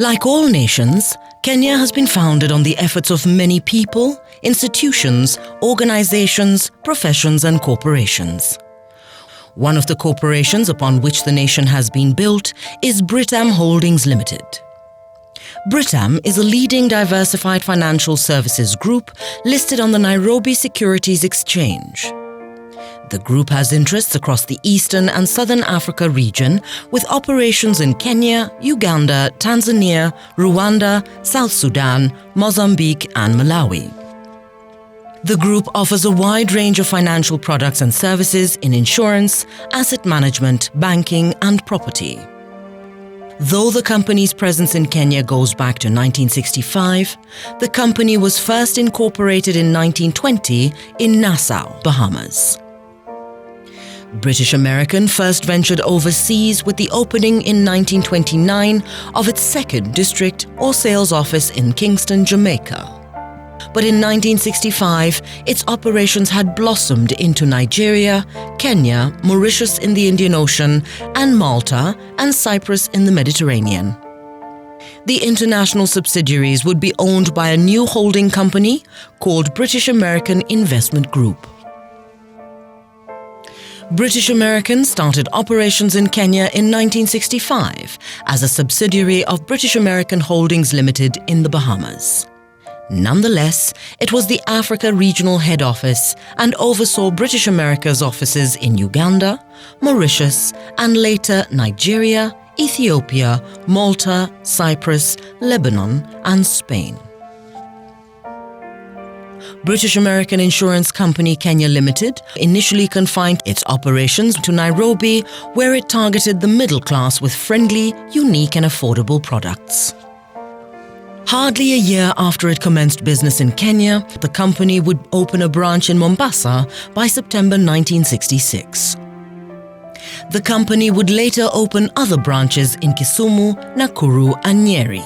Like all nations, Kenya has been founded on the efforts of many people, institutions, organizations, professions and corporations. One of the corporations upon which the nation has been built is Britam Holdings Limited. Britam is a leading diversified financial services group listed on the Nairobi Securities Exchange. The group has interests across the Eastern and Southern Africa region with operations in Kenya, Uganda, Tanzania, Rwanda, South Sudan, Mozambique and Malawi. The group offers a wide range of financial products and services in insurance, asset management, banking and property. Though the company's presence in Kenya goes back to 1965, the company was first incorporated in 1920 in Nassau, Bahamas. British American first ventured overseas with the opening in 1929 of its second district or sales office in Kingston, Jamaica. But in 1965, its operations had blossomed into Nigeria, Kenya, Mauritius in the Indian Ocean, and Malta and Cyprus in the Mediterranean. The international subsidiaries would be owned by a new holding company called British American Investment Group. British American started operations in Kenya in 1965 as a subsidiary of British American Holdings Limited in the Bahamas. Nonetheless, it was the Africa Regional Head Office and oversaw British America's offices in Uganda, Mauritius, and later Nigeria, Ethiopia, Malta, Cyprus, Lebanon, and Spain. British American Insurance Company Kenya Limited initially confined its operations to Nairobi, where it targeted the middle class with friendly, unique and affordable products. Hardly a year after it commenced business in Kenya, the company would open a branch in Mombasa by September 1966. The company would later open other branches in Kisumu, Nakuru and Nyeri.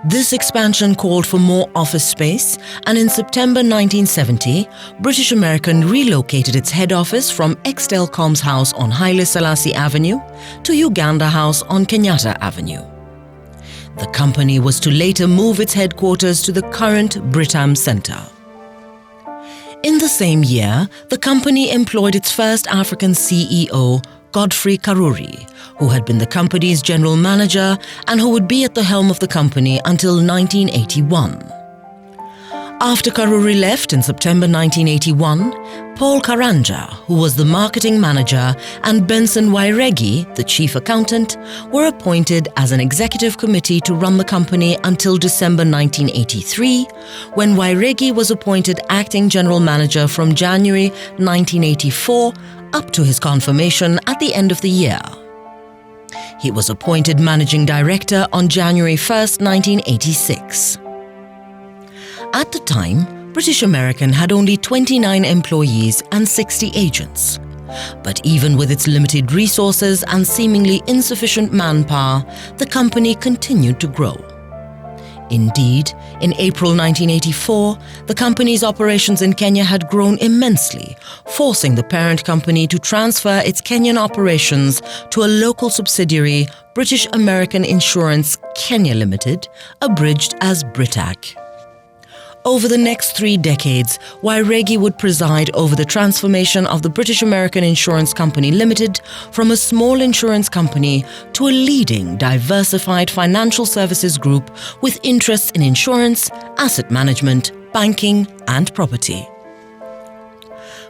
This expansion called for more office space, and in September 1970, British American relocated its head office from Extelcom's house on Haile Selassie Avenue to Uganda House on Kenyatta Avenue. The company was to later move its headquarters to the current Britam Centre. In the same year, the company employed its first African CEO, Godfrey Karuri, who had been the company's general manager and who would be at the helm of the company until 1981. After Karuri left in September 1981, Paul Karanja, who was the marketing manager, and Benson Wairegi, the chief accountant, were appointed as an executive committee to run the company until December 1983, when Wairegi was appointed acting general manager from January 1984 up to his confirmation at the end of the year. He was appointed managing director on January 1, 1986. At the time, British American had only 29 employees and 60 agents. But even with its limited resources and seemingly insufficient manpower, the company continued to grow. Indeed, in April 1984, the company's operations in Kenya had grown immensely, forcing the parent company to transfer its Kenyan operations to a local subsidiary, British American Insurance Kenya Limited, abridged as BRITAC. Over the next 3 decades, Wairegi would preside over the transformation of the British American Insurance Company Limited from a small insurance company to a leading, diversified financial services group with interests in insurance, asset management, banking, and property.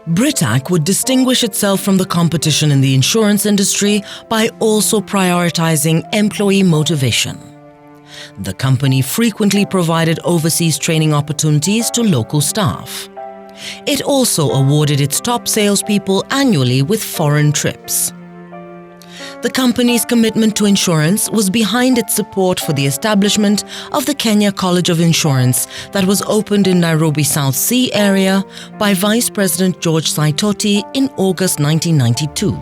BRITAC would distinguish itself from the competition in the insurance industry by also prioritizing employee motivation. The company frequently provided overseas training opportunities to local staff. It also awarded its top salespeople annually with foreign trips. The company's commitment to insurance was behind its support for the establishment of the Kenya College of Insurance that was opened in Nairobi South Sea area by Vice President George Saitoti in August 1992.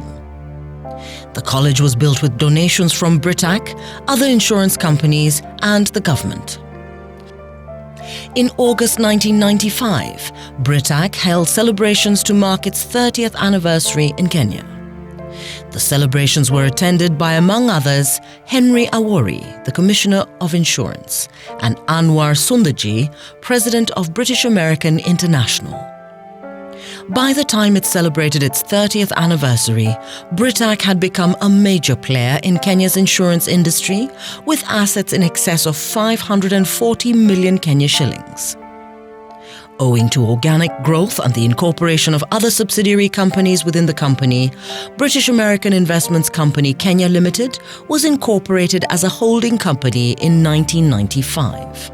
The college was built with donations from BRITAC, other insurance companies, and the government. In August 1995, BRITAC held celebrations to mark its 30th anniversary in Kenya. The celebrations were attended by, among others, Henry Awori, the Commissioner of Insurance, and Anwar Sundarji, President of British American International. By the time it celebrated its 30th anniversary, Britam had become a major player in Kenya's insurance industry, with assets in excess of 540 million Kenya shillings. Owing to organic growth and the incorporation of other subsidiary companies within the company, British American Investments Company Kenya Limited was incorporated as a holding company in 1995.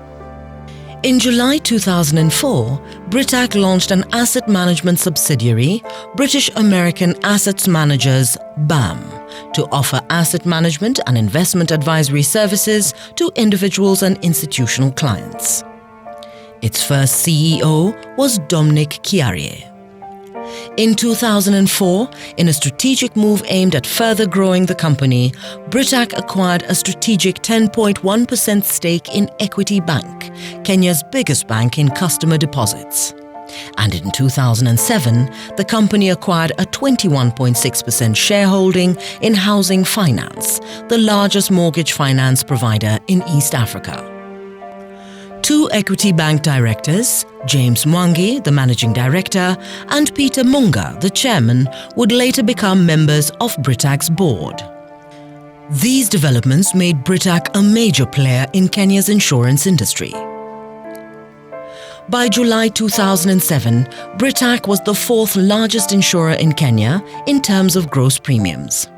In July 2004, Britam launched an asset management subsidiary, British American Assets Managers (BAM), to offer asset management and investment advisory services to individuals and institutional clients. Its first CEO was Dominic Kiarie. In 2004, in a strategic move aimed at further growing the company, Britam acquired a strategic 10.1% stake in Equity Bank, Kenya's biggest bank in customer deposits. And in 2007, the company acquired a 21.6% shareholding in Housing Finance, the largest mortgage finance provider in East Africa. Two Equity Bank directors, James Mwangi, the managing director, and Peter Munga, the chairman, would later become members of Britam's board. These developments made Britam a major player in Kenya's insurance industry. By July 2007, Britam was the fourth largest insurer in Kenya in terms of gross premiums.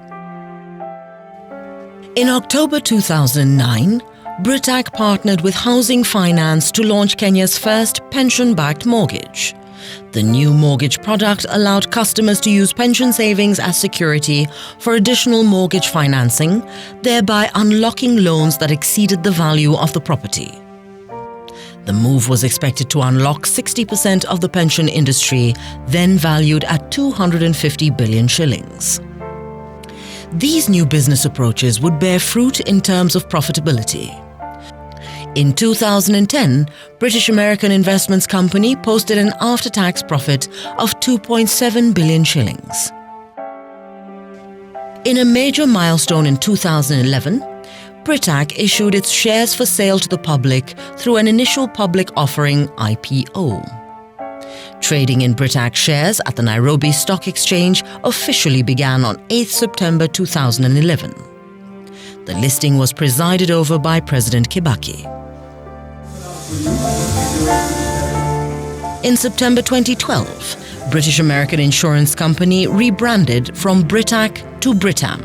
In October 2009, Britam partnered with Housing Finance to launch Kenya's first pension-backed mortgage. The new mortgage product allowed customers to use pension savings as security for additional mortgage financing, thereby unlocking loans that exceeded the value of the property. The move was expected to unlock 60% of the pension industry, then valued at 250 billion shillings. These new business approaches would bear fruit in terms of profitability. In 2010, British American Investments Company posted an after-tax profit of 2.7 billion shillings. In a major milestone in 2011, Britam issued its shares for sale to the public through an initial public offering (IPO). Trading in Britam shares at the Nairobi Stock Exchange officially began on 8 September 2011. The listing was presided over by President Kibaki. In September 2012, British American Insurance Company rebranded from Britam to Britam.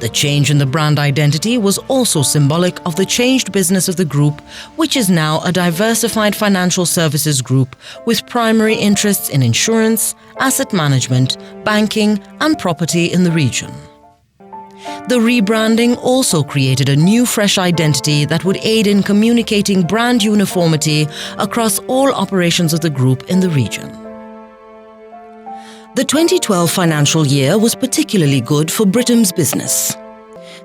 The change in the brand identity was also symbolic of the changed business of the group, which is now a diversified financial services group with primary interests in insurance, asset management, banking, and property in the region. The rebranding also created a new, fresh identity that would aid in communicating brand uniformity across all operations of the group in the region. The 2012 financial year was particularly good for Britam's business.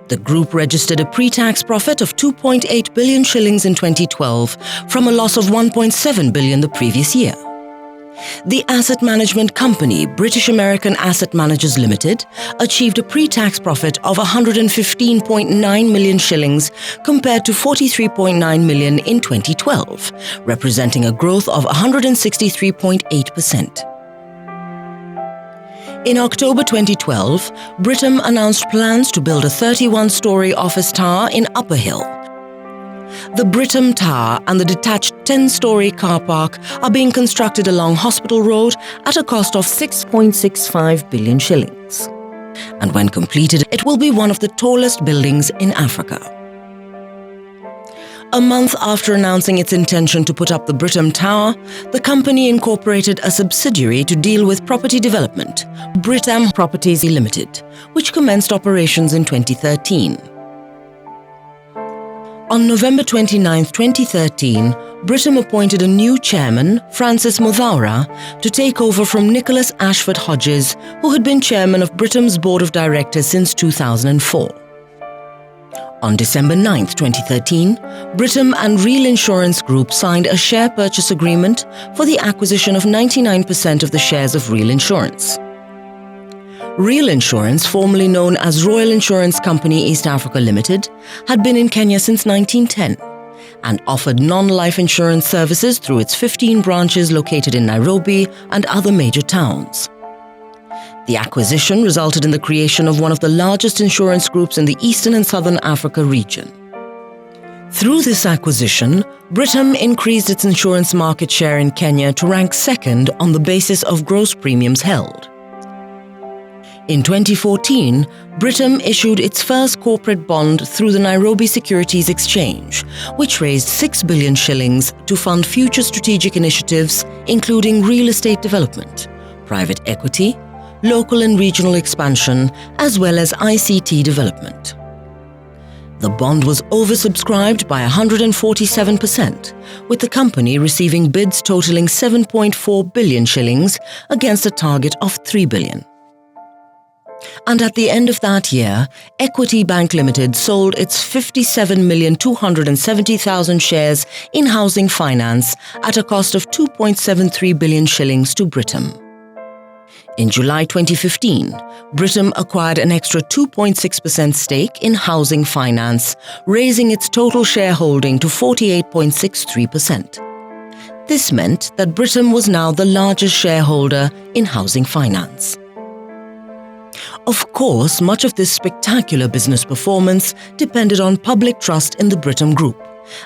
The group registered a pre-tax profit of 2.8 billion shillings in 2012 from a loss of 1.7 billion the previous year. The asset management company, British American Asset Managers Limited, achieved a pre-tax profit of 115.9 million shillings compared to 43.9 million in 2012, representing a growth of 163.8%. In October 2012, Britam announced plans to build a 31-story office tower in Upper Hill. The Britam Tower and the detached 10-story car park are being constructed along Hospital Road at a cost of 6.65 billion shillings. And when completed, it will be one of the tallest buildings in Africa. A month after announcing its intention to put up the Britam Tower, the company incorporated a subsidiary to deal with property development, Britam Properties Limited, which commenced operations in 2013. On November 29, 2013, Britam appointed a new chairman, Francis Muthaura, to take over from Nicholas Ashford Hodges, who had been chairman of Britam's board of directors since 2004. On December 9, 2013, Britam and Real Insurance Group signed a share purchase agreement for the acquisition of 99% of the shares of Real Insurance. Real Insurance, formerly known as Royal Insurance Company East Africa Limited, had been in Kenya since 1910 and offered non-life insurance services through its 15 branches located in Nairobi and other major towns. The acquisition resulted in the creation of one of the largest insurance groups in the Eastern and Southern Africa region. Through this acquisition, Britam increased its insurance market share in Kenya to rank second on the basis of gross premiums held. In 2014, Britam issued its first corporate bond through the Nairobi Securities Exchange, which raised 6 billion shillings to fund future strategic initiatives including real estate development, private equity, local and regional expansion, as well as ICT development. The bond was oversubscribed by 147%, with the company receiving bids totaling 7.4 billion shillings against a target of 3 billion. And at the end of that year, Equity Bank Limited sold its 57,270,000 shares in housing finance at a cost of 2.73 billion shillings to Britam. In July 2015, Britam acquired an extra 2.6% stake in housing finance, raising its total shareholding to 48.63%. This meant that Britam was now the largest shareholder in housing finance. Of course, much of this spectacular business performance depended on public trust in the Britam Group,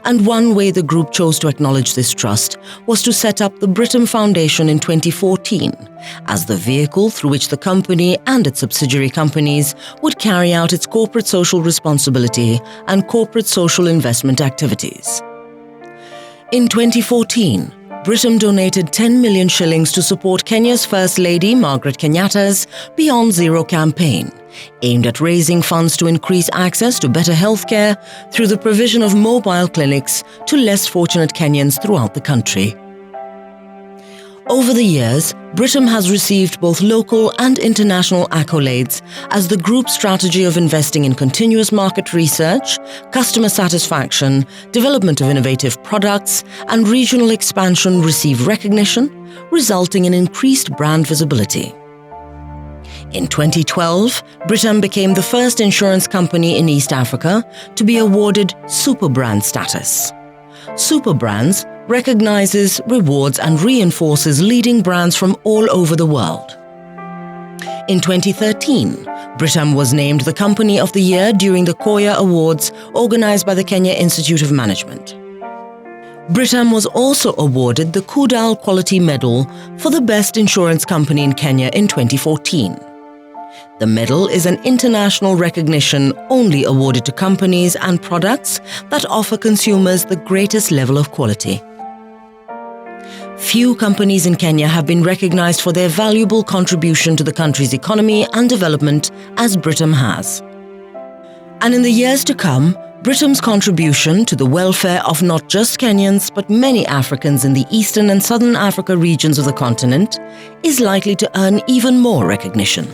and one way the group chose to acknowledge this trust was to set up the Britam Foundation in 2014 as the vehicle through which the company and its subsidiary companies would carry out its corporate social responsibility and corporate social investment activities. In 2014, Britam donated 10 million shillings to support Kenya's First Lady, Margaret Kenyatta's Beyond Zero campaign, aimed at raising funds to increase access to better healthcare through the provision of mobile clinics to less fortunate Kenyans throughout the country. Over the years, Britam has received both local and international accolades as the group's strategy of investing in continuous market research, customer satisfaction, development of innovative products, and regional expansion receive recognition, resulting in increased brand visibility. In 2012, Britam became the first insurance company in East Africa to be awarded Super Brand status. Super Brands recognizes, rewards, and reinforces leading brands from all over the world. In 2013, Britam was named the Company of the Year during the Koya Awards organized by the Kenya Institute of Management. Britam was also awarded the Kudal Quality Medal for the best insurance company in Kenya in 2014. The medal is an international recognition only awarded to companies and products that offer consumers the greatest level of quality. Few companies in Kenya have been recognized for their valuable contribution to the country's economy and development as Britam has. And in the years to come, Britam's contribution to the welfare of not just Kenyans but many Africans in the Eastern and Southern Africa regions of the continent is likely to earn even more recognition.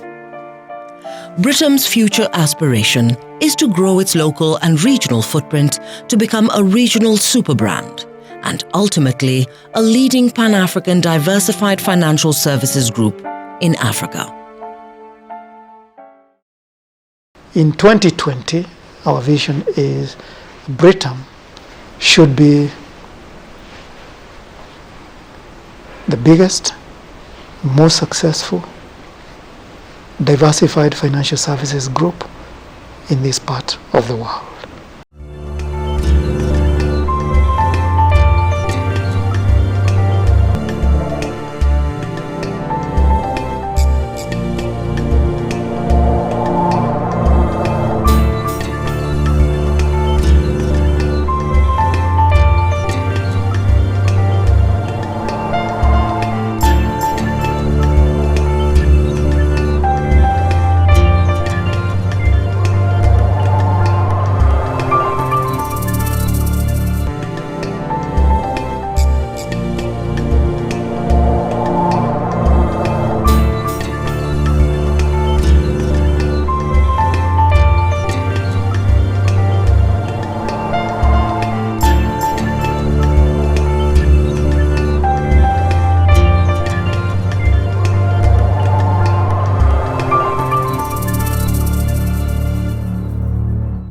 Britam's future aspiration is to grow its local and regional footprint to become a regional super brand and ultimately a leading Pan-African diversified financial services group in Africa. In 2020, our vision is Britam should be the biggest, most successful, diversified financial services group in this part of the world.